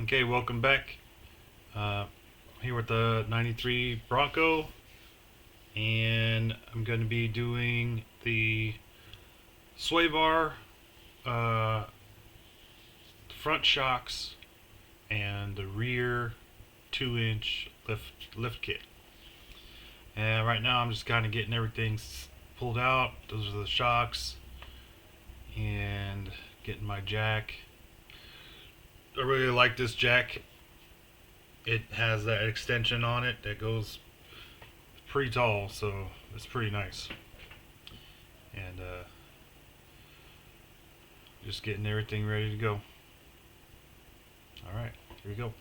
Okay, welcome back. Here with the 93 Bronco, and I'm going to be doing the sway bar, uh, front shocks, and the rear 2-inch lift kit. And right now I'm just kind of getting everything pulled out. Those are the shocks, and getting my jack. I really like this jack. It has that extension on it that goes pretty tall, so it's pretty nice. And just getting everything ready to go. Alright, here we go.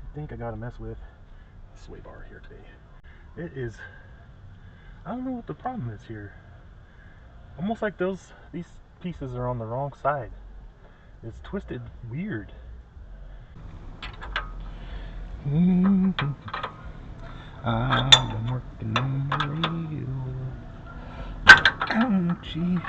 I think I gotta mess with the sway bar here today. It is, I don't know what the problem is here. Almost like these pieces are on the wrong side. It's twisted weird. I'm working on the radio. Ouchie.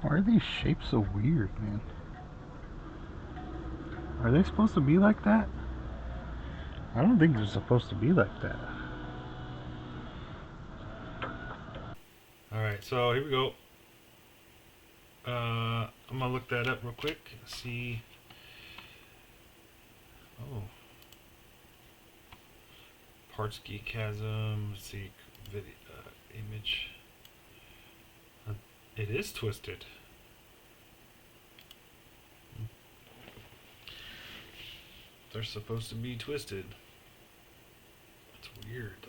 Why are these shapes so weird, man? Are they supposed to be like that? I don't think they're supposed to be like that. Alright, so here we go. I'm gonna look that up real quick. See. Oh. Parts chasm. Let's see. Video, image. It is twisted. They're supposed to be twisted. It's weird though.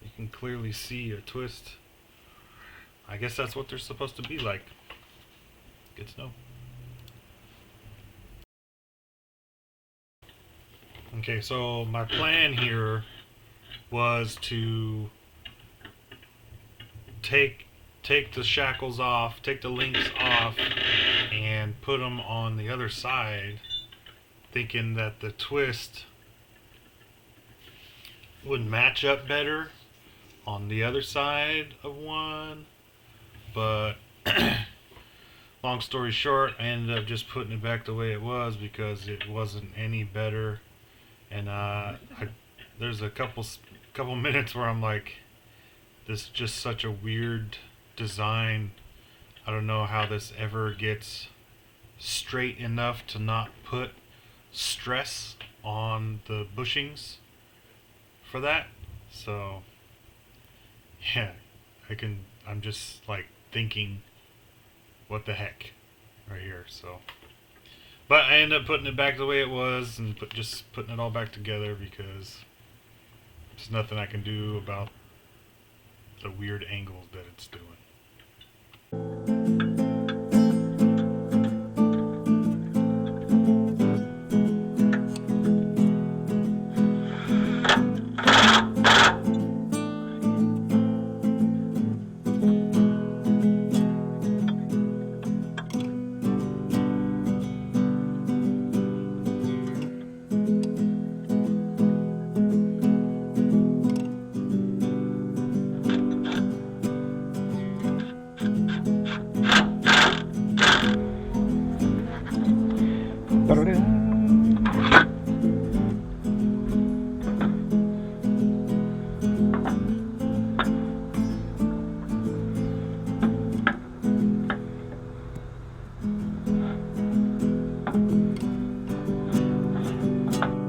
You can clearly see a twist. I guess that's what they're supposed to be like. Good to know. Okay, so my plan here was to take the shackles off, take the links off, and put them on the other side, thinking that the twist would match up better on the other side of one. But long story short, I ended up just putting it back the way it was because it wasn't any better. And there's a couple minutes where I'm like, this is just such a weird design. I don't know how this ever gets straight enough to not put stress on the bushings for that. So yeah, I'm just like thinking, what the heck right here. So but I ended up putting it back the way it was and just putting it all back together because there's nothing I can do about the weird angles that it's doing.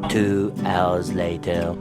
Two hours later.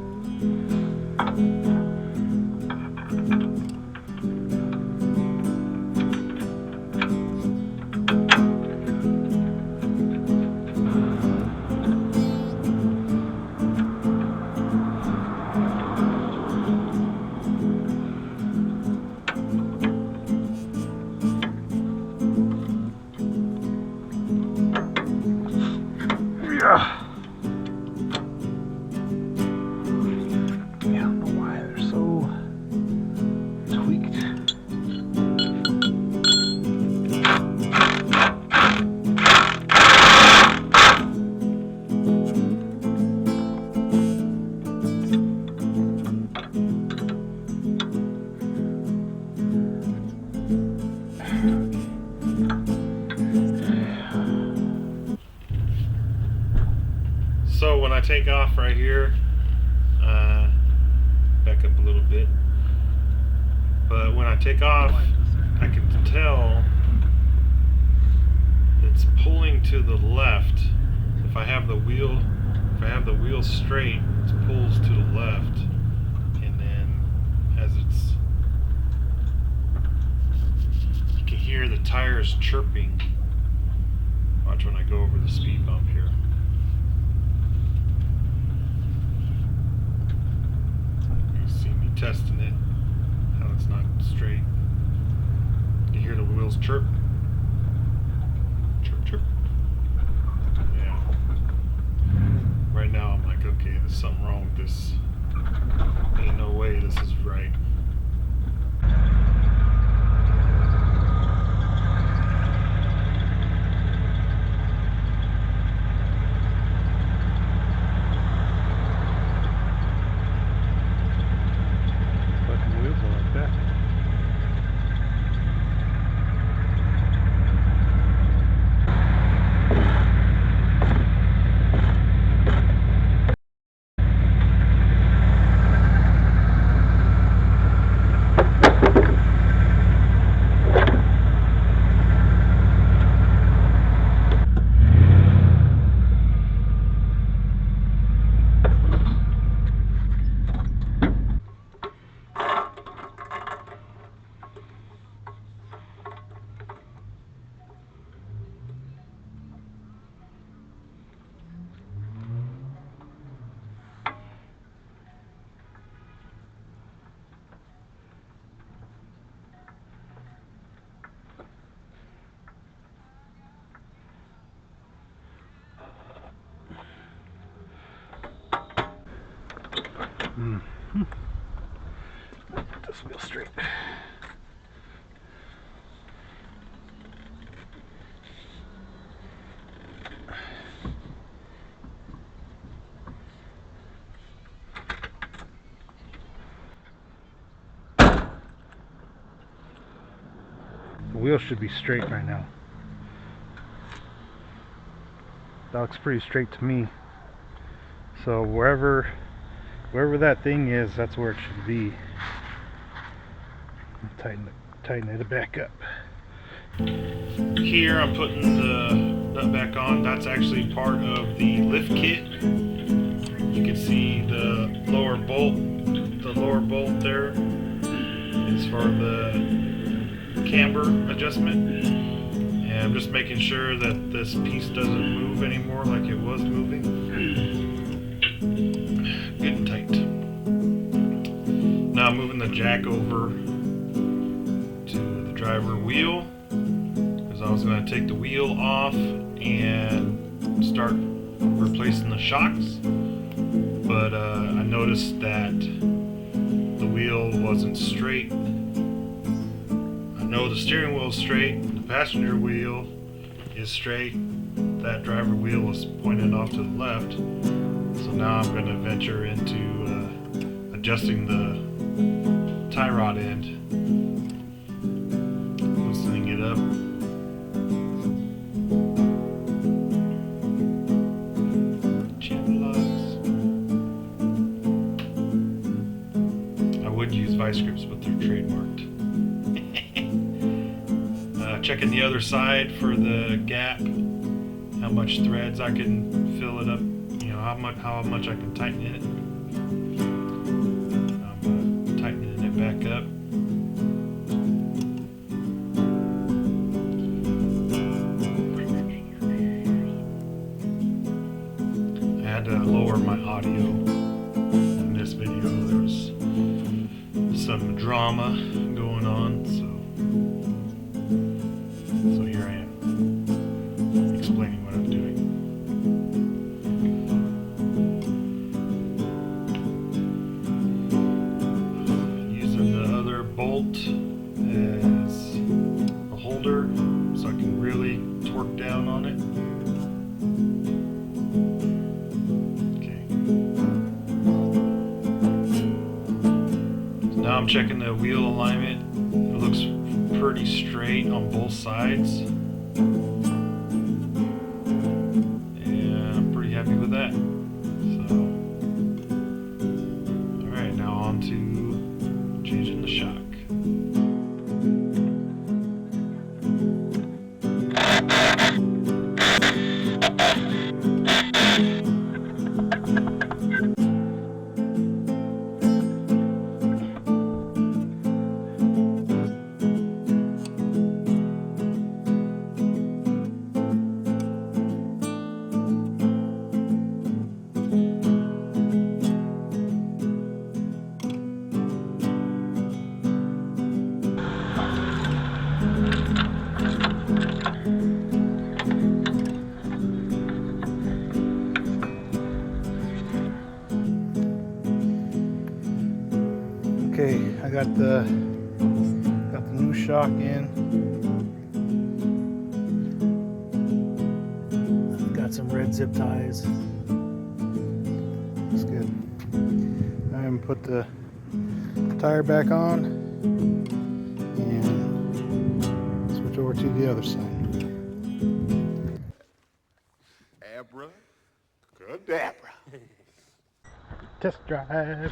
So when I take off right here, back up a little bit, but when I take off, I can tell it's pulling to the left. If I have the wheel straight, it pulls to the left, and then as it's, you can hear the tires chirping. Watch when I go over the speed bump here. You see me testing it, how it's not straight. You hear the wheels chirp. Chirp, chirp. Yeah. Right now I'm like, okay, there's something wrong with this. Ain't no way this is right. Fucking wheels are like that. Put this wheel straight. The wheel should be straight right now. That looks pretty straight to me. So wherever that thing is, that's where it should be. Tighten it back up. Here I'm putting the nut back on. That's actually part of the lift kit. You can see the lower bolt. The lower bolt there is for the camber adjustment. And I'm just making sure that this piece doesn't move anymore like it was moving. Good and tight. Now I'm moving the jack over to the driver wheel, because I was going to take the wheel off and start replacing the shocks, but I noticed that the wheel wasn't straight. I know the steering wheel is straight, the passenger wheel is straight, that driver wheel was pointed off to the left, so now I'm going to venture into adjusting the tie rod end, loosening it up. I would use vice grips, but they're trademarked. Checking the other side for the gap, how much threads I can fill it up, you know, how much I can tighten it. I'm tightening it back up. I had to lower my audio in this video. There was some drama going on, so here I am explaining what I'm doing. Using the other bolt as a holder so I can really torque down on it. Now I'm checking the wheel alignment. It looks pretty straight on both sides. And I'm pretty happy with that. I got the new shock in. Got some red zip ties. Looks good. I'm gonna put the tire back on and switch over to the other side. Abracadabra. Test drive.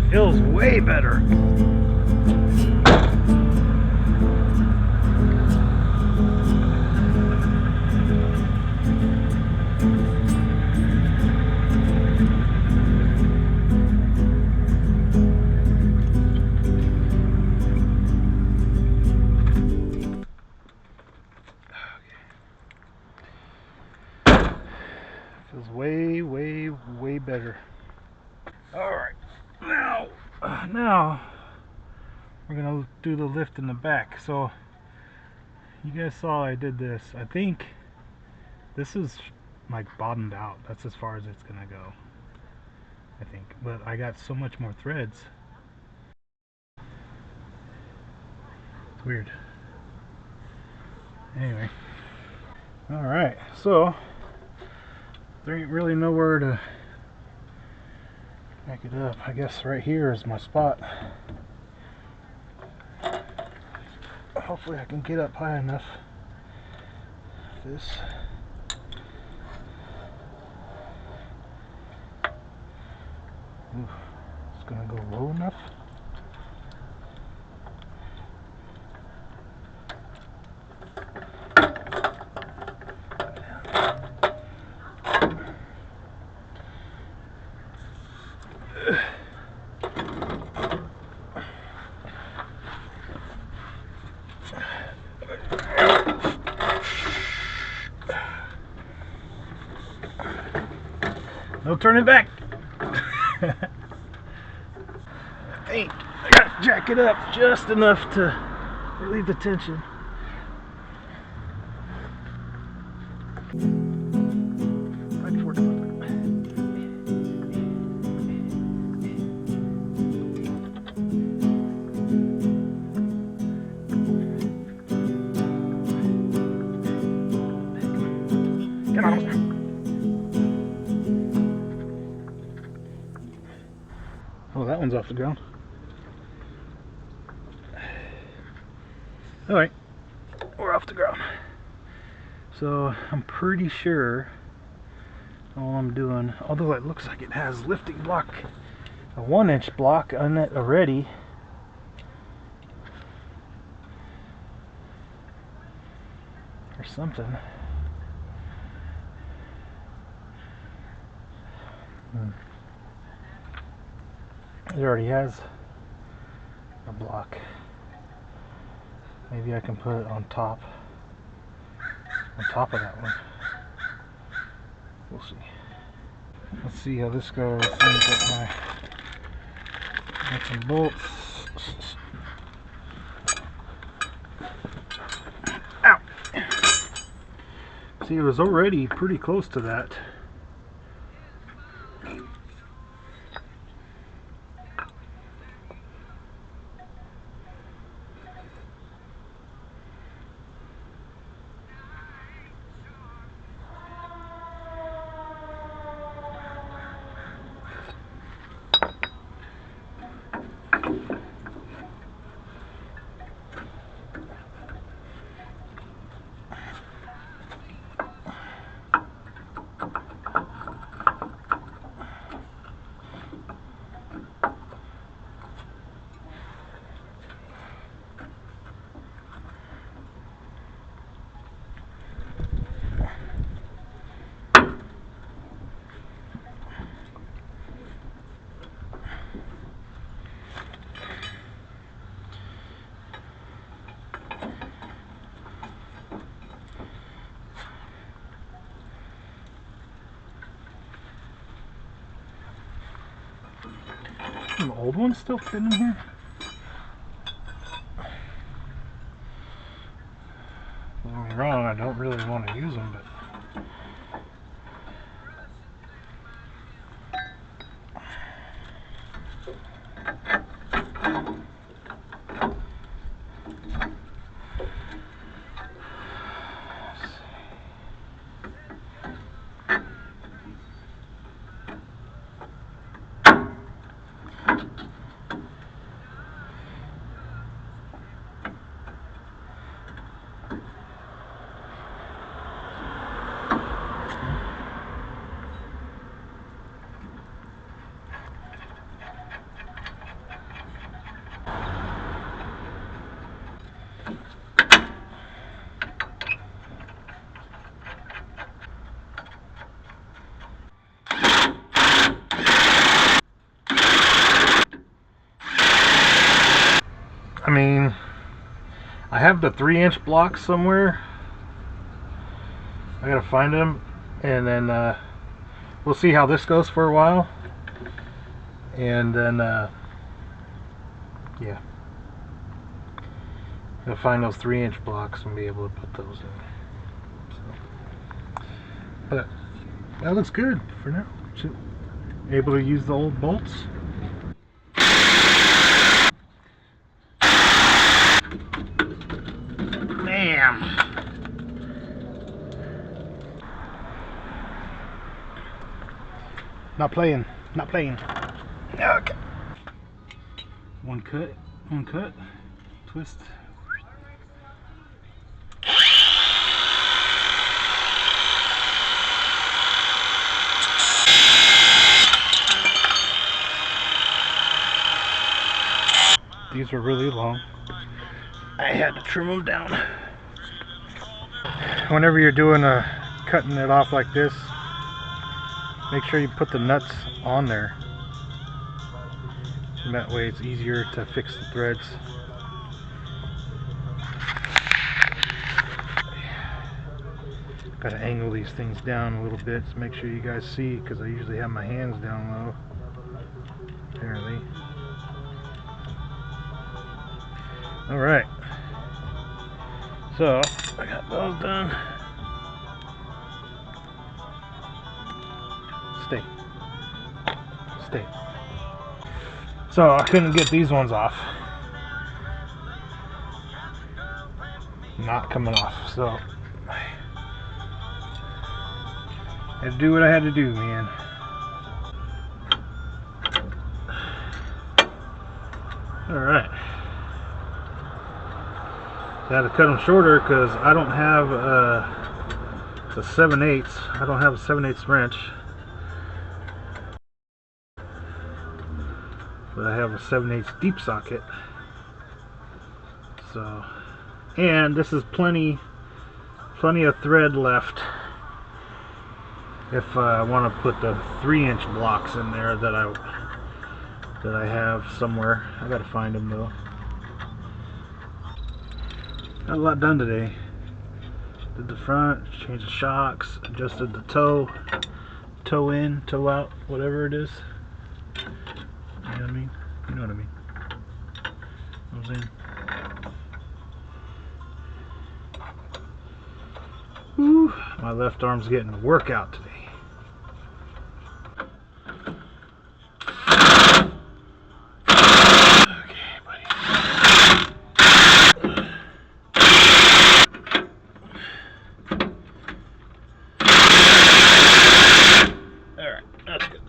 Feels way better. Feels way, way, way better. All right, now we're gonna do the lift in the back. So you guys saw I did this. I think this is like bottomed out. That's as far as it's gonna go, I think. But I got so much more threads. It's weird. Anyway, all right. So there ain't really nowhere to back it up. I guess right here is my spot. Hopefully I can get up high enough. This. Ooh, it's gonna go low enough. No turning back. I think I gotta jack it up just enough to relieve the tension. Right for it. Get on. Oh, that one's off the ground. Alright, we're off the ground. So I'm pretty sure all I'm doing, although it looks like it has lifting block, a 1-inch block on it already. Or something. It already has a block. Maybe I can put it on top of that one. We'll see. Let's see how this goes. Let me get my nuts and bolts. Ow! See, it was already pretty close to that. An old one still fitting in here? Don't get me wrong, I don't really want to use them, but I mean, I have the 3-inch blocks somewhere. I gotta find them, and then we'll see how this goes for a while, and then yeah, I'll find those 3-inch blocks and be able to put those in. So, but that looks good for now. Able to use the old bolts. Bam! Not playing. Not playing. Okay. One cut, twist. These are really long. I had to trim them down. Whenever you're doing cutting it off like this, make sure you put the nuts on there. And that way it's easier to fix the threads. Gotta angle these things down a little bit to make sure you guys see, because I usually have my hands down low. Apparently. Alright. So, I got those done. Stay. Stay. So, I couldn't get these ones off. Not coming off, so I had to do what I had to do, man. Alright. I had to cut them shorter because I don't have a 7/8. I don't have a 7/8 wrench. But I have a 7/8 deep socket. So, and this is plenty of thread left if I want to put the 3-inch blocks in there that I have somewhere. I gotta find them though. Got a lot done today. Did the front, changed the shocks, adjusted the toe toe in, toe out, whatever it is. You know what I mean? You know what I mean. Goes in. Whew, my left arm's getting a workout today. Okay, buddy. Alright, that's good.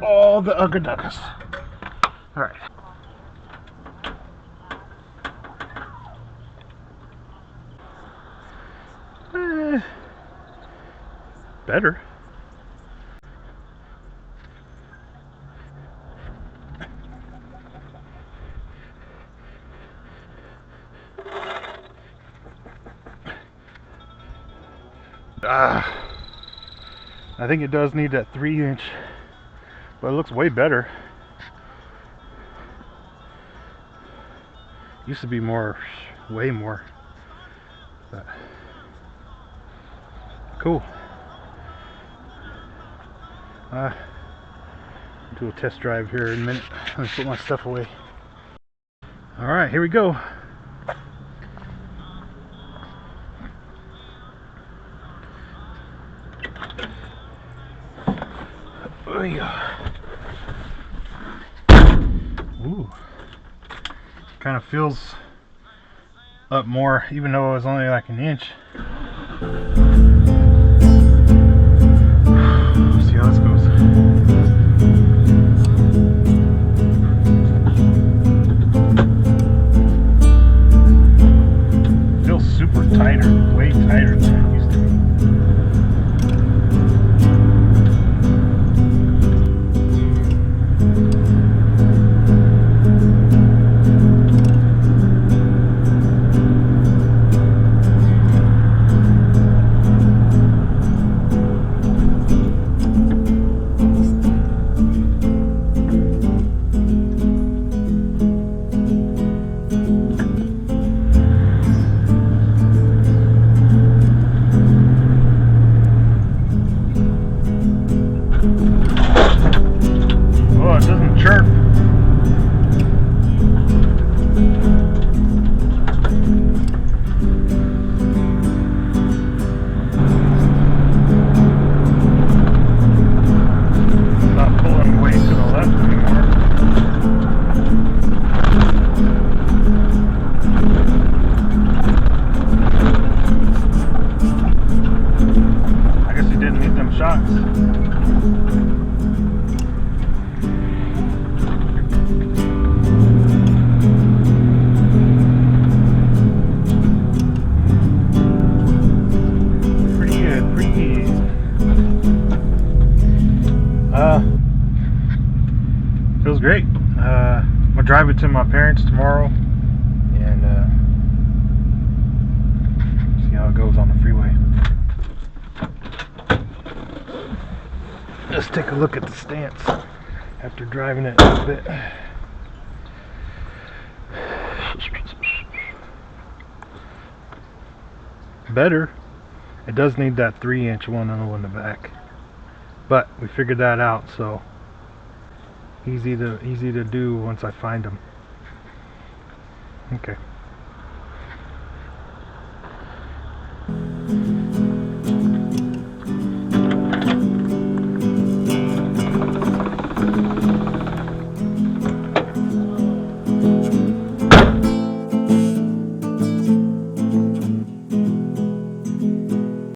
All the ugga duckas. Alright. Better. I think it does need that 3-inch, but it looks way better. Used to be more, way more. But cool. Do a test drive here in a minute. Let me put my stuff away. Alright, here we go. Ooh. Kind of feels up more, even though it was only like an inch. See how this goes. Feels super tighter, way tighter than it used to be. Feels great. I'm gonna drive it to my parents tomorrow and see how it goes on the freeway. Let's take a look at the stance after driving it a bit. Better. It does need that 3-inch one in the back, but we figured that out, so easy to do once I find them. Okay.